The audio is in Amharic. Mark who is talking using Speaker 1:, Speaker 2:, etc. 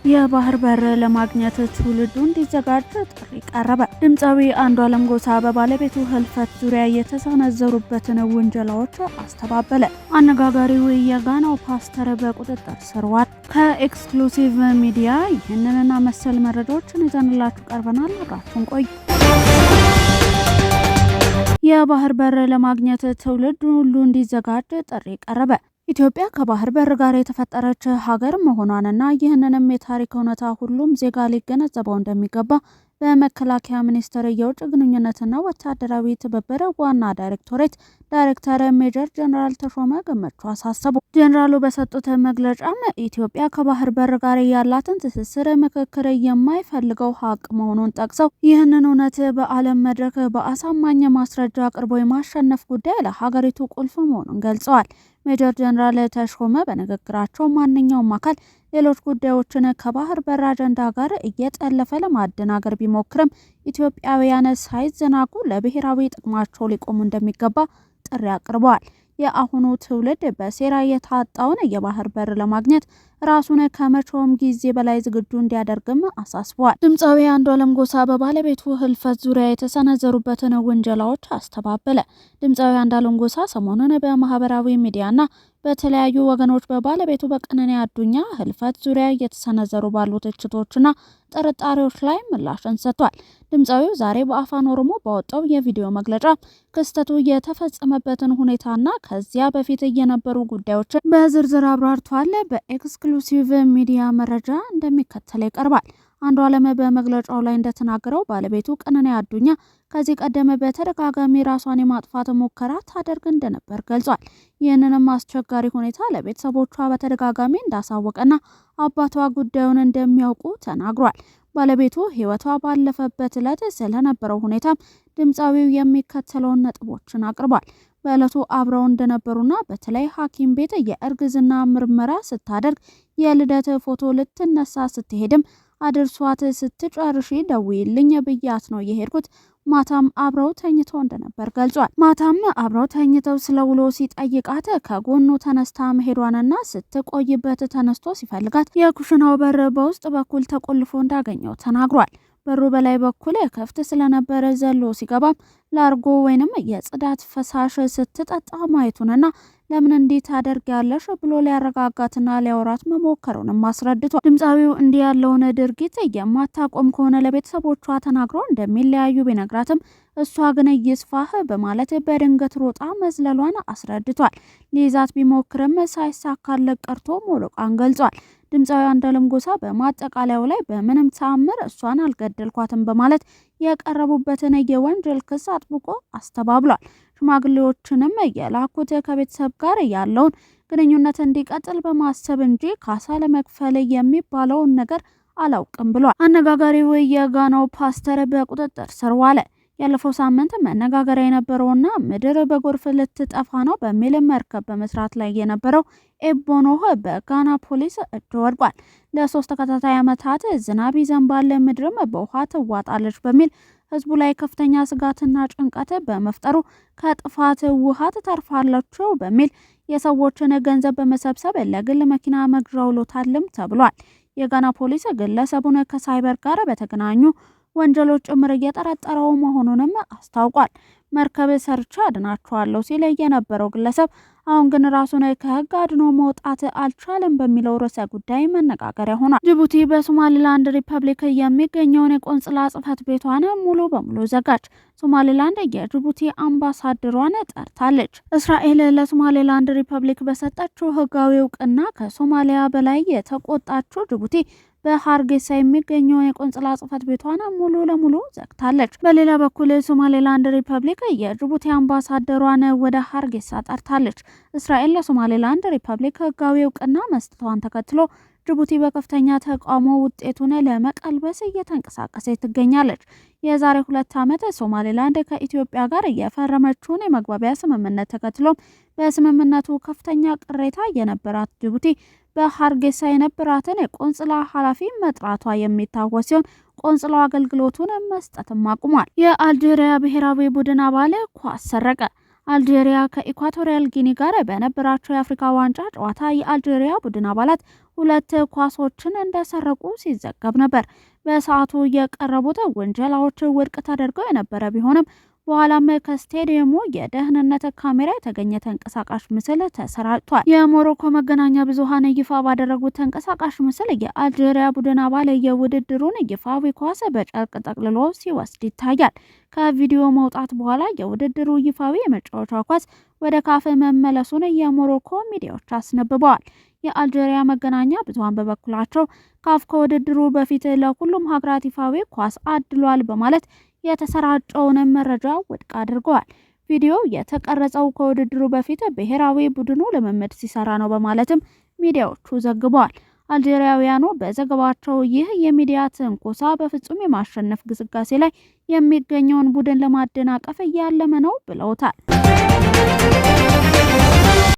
Speaker 1: የባህር በር ለማግኘት ትውልዱ እንዲዘጋጅ ጥሪ ቀረበ። ድምፃዊ አንዷለም ጎሳ በባለቤቱ ህልፈት ዙሪያ የተሰነዘሩበትን ውንጀላዎች አስተባበለ። አነጋጋሪው የጋናው ፓስተር በቁጥጥር ስር ዋለ። ከኤክስክሉሲቭ ሚዲያ ይህንንና መሰል መረጃዎችን ይዘንላችሁ ቀርበናል። አብራችሁን ቆዩ። የባህር በር ለማግኘት ትውልዱ ሁሉ እንዲዘጋጅ ጥሪ ቀረበ። ኢትዮጵያ ከባህር በር ጋር የተፈጠረች ሀገር መሆኗንና ይህንንም የታሪክ እውነታ ሁሉም ዜጋ ሊገነዘበው እንደሚገባ በመከላከያ ሚኒስቴር የውጭ ግንኙነትና ወታደራዊ ትብብር ዋና ዳይሬክቶሬት ዳይሬክተር ሜጀር ጀነራል ተሾመ ገመቹ አሳሰቡ። ጀነራሉ በሰጡት መግለጫም ኢትዮጵያ ከባህር በር ጋር ያላትን ትስስር ምክክር የማይፈልገው ሀቅ መሆኑን ጠቅሰው ይህንን እውነት በዓለም መድረክ በአሳማኝ ማስረጃ አቅርቦ የማሸነፍ ጉዳይ ለሀገሪቱ ቁልፍ መሆኑን ገልጸዋል። ሜጀር ጀነራል ተሾመ በንግግራቸው ማንኛውም አካል ሌሎች ጉዳዮችን ከባህር በር አጀንዳ ጋር እየጠለፈ ለማደናገር ቢሞክርም ኢትዮጵያውያን ሳይዘናጉ ለብሔራዊ ጥቅማቸው ሊቆሙ እንደሚገባ ጥሪ አቅርበዋል። የአሁኑ ትውልድ በሴራ የታጣውን የባህር በር ለማግኘት ራሱን ከመቼውም ጊዜ በላይ ዝግጁ እንዲያደርግም አሳስበዋል። ድምፃዊ አንዷለም ጎሳ በባለቤቱ ህልፈት ዙሪያ የተሰነዘሩበትን ውንጀላዎች አስተባበለ። ድምፃዊ አንዷለም ጎሳ ሰሞኑን በማህበራዊ ሚዲያና በተለያዩ ወገኖች በባለቤቱ በቀነኒ አዱኛ ህልፈት ዙሪያ እየተሰነዘሩ ባሉ ትችቶችና ጥርጣሬዎች ላይ ምላሽን ሰጥቷል። ድምፃዊው ዛሬ በአፋን ኦሮሞ ባወጣው የቪዲዮ መግለጫ ክስተቱ የተፈጸመበትን ሁኔታና ከዚያ በፊት የነበሩ ጉዳዮችን በዝርዝር አብራርቷል። በኤክስክሉሲቭ ሚዲያ መረጃ እንደሚከተለው ይቀርባል። አንዷለም በመግለጫው ላይ እንደተናገረው ባለቤቱ ቀነኒ አዱኛ ከዚህ ቀደም በተደጋጋሚ ራሷን የማጥፋት ሙከራ ታደርግ እንደነበር ገልጿል። ይህንንም አስቸጋሪ ሁኔታ ለቤተሰቦቿ በተደጋጋሚ እንዳሳወቀና አባቷ ጉዳዩን እንደሚያውቁ ተናግሯል። ባለቤቱ ህይወቷ ባለፈበት ዕለት ስለነበረው ሁኔታም ድምፃዊው የሚከተለውን ነጥቦችን አቅርቧል። በዕለቱ አብረው እንደነበሩና በተለይ ሐኪም ቤት የእርግዝና ምርመራ ስታደርግ የልደት ፎቶ ልትነሳ ስትሄድም አድርሷት ስትጨርሺ ደውይልኝ ብያት ነው የሄድኩት። ማታም አብረው ተኝተው እንደነበር ገልጿል። ማታም አብረው ተኝተው ስለውሎ ሲጠይቃት ከጎኑ ተነስታ መሄዷንና ስትቆይበት ተነስቶ ሲፈልጋት የኩሽናው በር በውስጥ በኩል ተቆልፎ እንዳገኘው ተናግሯል። በሩ በላይ በኩል ክፍት ስለነበረ ዘሎ ሲገባም ላርጎ ወይንም የጽዳት ፈሳሽ ስትጠጣ ማየቱንና ለምን እንዴት ታደርጊያለሽ ብሎ ሊያረጋጋትና ሊያወራት መሞከሩንም አስረድቷል። ድምፃዊው እንዲህ ያለውን ድርጊት የማታቆም ከሆነ ለቤተሰቦቿ ተናግሮ እንደሚለያዩ ቢነግራትም እሷ ግን ይስፋህ በማለት በድንገት ሮጣ መዝለሏን አስረድቷል። ሊይዛት ቢሞክርም ሳይሳካለት ቀርቶ ሞሎቃን ገልጿል። ድምፃዊ አንዷለም ጎሳ በማጠቃለያው ላይ በምንም ተአምር እሷን አልገደልኳትም በማለት የቀረቡበትን የወንጀል ክስ አጥብቆ አስተባብሏል። ሽማግሌዎችንም የላኩት ከቤተሰብ ጋር ያለውን ግንኙነት እንዲቀጥል በማሰብ እንጂ ካሳ ለመክፈል የሚባለውን ነገር አላውቅም ብሏል። አነጋጋሪው የጋናው ፓስተር በቁጥጥር ስር ዋለ። ያለፈው ሳምንት መነጋገሪያ የነበረውና ምድር በጎርፍ ልትጠፋ ነው በሚል መርከብ በመስራት ላይ የነበረው ኤቦኖህ በጋና ፖሊስ እጅ ወድቋል። ለ3 ተከታታይ ዓመታት ዝናብ ይዘንባል፣ ምድርም በውሃ ትዋጣለች በሚል ህዝቡ ላይ ከፍተኛ ስጋትና ጭንቀት በመፍጠሩ ከጥፋት ውሃ ትተርፋለች በሚል የሰዎችን ገንዘብ በመሰብሰብ ለግል መኪና መግዣ ውሎታልም ተብሏል። የጋና ፖሊስ ግለሰቡን ከሳይበር ጋር በተገናኙ ወንጀሎች ጭምር እየጠረጠረው መሆኑንም አስታውቋል። መርከብ ሰርቻ አድናቸዋለሁ ሲል የነበረው ግለሰብ አሁን ግን ራሱን ከህግ አድኖ መውጣት አልቻለም በሚለው ርዕሰ ጉዳይ መነጋገሪያ ሆኗል። ጅቡቲ በሶማሊላንድ ሪፐብሊክ የሚገኘውን የቆንጽላ ጽሕፈት ቤቷን ሙሉ በሙሉ ዘጋች። ሶማሊላንድ የጅቡቲ አምባሳደሯን ጠርታለች። እስራኤል ለሶማሊላንድ ሪፐብሊክ በሰጠችው ህጋዊ እውቅና ከሶማሊያ በላይ የተቆጣችው ጅቡቲ በሀርጌሳ የሚገኘውን የቆንጽላ ጽሕፈት ቤቷን ሙሉ ለሙሉ ዘግታለች። በሌላ በኩል ሶማሌላንድ ሪፐብሊክ የጅቡቲ አምባሳደሯን ወደ ሀርጌሳ ጠርታለች። እስራኤል ለሶማሌላንድ ሪፐብሊክ ህጋዊ እውቅና መስጠቷን ተከትሎ ጅቡቲ በከፍተኛ ተቃውሞ ውጤቱን ለመቀልበስ እየተንቀሳቀሰች ትገኛለች። የዛሬ 2 ዓመት ሶማሌላንድ ከኢትዮጵያ ጋር የፈረመችውን የመግባቢያ ስምምነት ተከትሎ በስምምነቱ ከፍተኛ ቅሬታ የነበራት ጅቡቲ በሀርጌሳ የነበራትን የቆንጽላ ኃላፊ መጥራቷ የሚታወስ ሲሆን ቆንጽላው አገልግሎቱን መስጠትም አቁሟል። የአልጄሪያ ብሔራዊ ቡድን አባል ኳስ ሰረቀ። አልጄሪያ ከኢኳቶሪያል ጊኒ ጋር በነበራቸው የአፍሪካ ዋንጫ ጨዋታ የአልጄሪያ ቡድን አባላት 2 ኳሶችን እንደሰረቁ ሲዘገብ ነበር። በሰዓቱ የቀረቡት ውንጀላዎች ውድቅ ተደርገው የነበረ ቢሆንም በኋላም ከስቴዲየሙ የደህንነት ካሜራ የተገኘ ተንቀሳቃሽ ምስል ተሰራጭቷል። የሞሮኮ መገናኛ ብዙሃን ይፋ ባደረጉት ተንቀሳቃሽ ምስል የአልጄሪያ ቡድን አባል የውድድሩን ይፋዊ ኳስ በጨርቅ ጠቅልሎ ሲወስድ ይታያል። ከቪዲዮ መውጣት በኋላ የውድድሩ ይፋዊ የመጫወቻ ኳስ ወደ ካፍ መመለሱን የሞሮኮ ሚዲያዎች አስነብበዋል። የአልጄሪያ መገናኛ ብዙሃን በበኩላቸው ካፍ ከውድድሩ በፊት ለሁሉም ሀገራት ይፋዊ ኳስ አድሏል በማለት የተሰራጨውን መረጃ ውድቅ አድርገዋል። ቪዲዮው የተቀረጸው ከውድድሩ በፊት ብሔራዊ ቡድኑ ልምምድ ሲሰራ ነው በማለትም ሚዲያዎቹ ዘግበዋል። አልጄሪያውያኑ በዘገባቸው ይህ የሚዲያ ትንኮሳ በፍጹም የማሸነፍ ግስጋሴ ላይ የሚገኘውን ቡድን ለማደናቀፍ እያለመ ነው ብለውታል።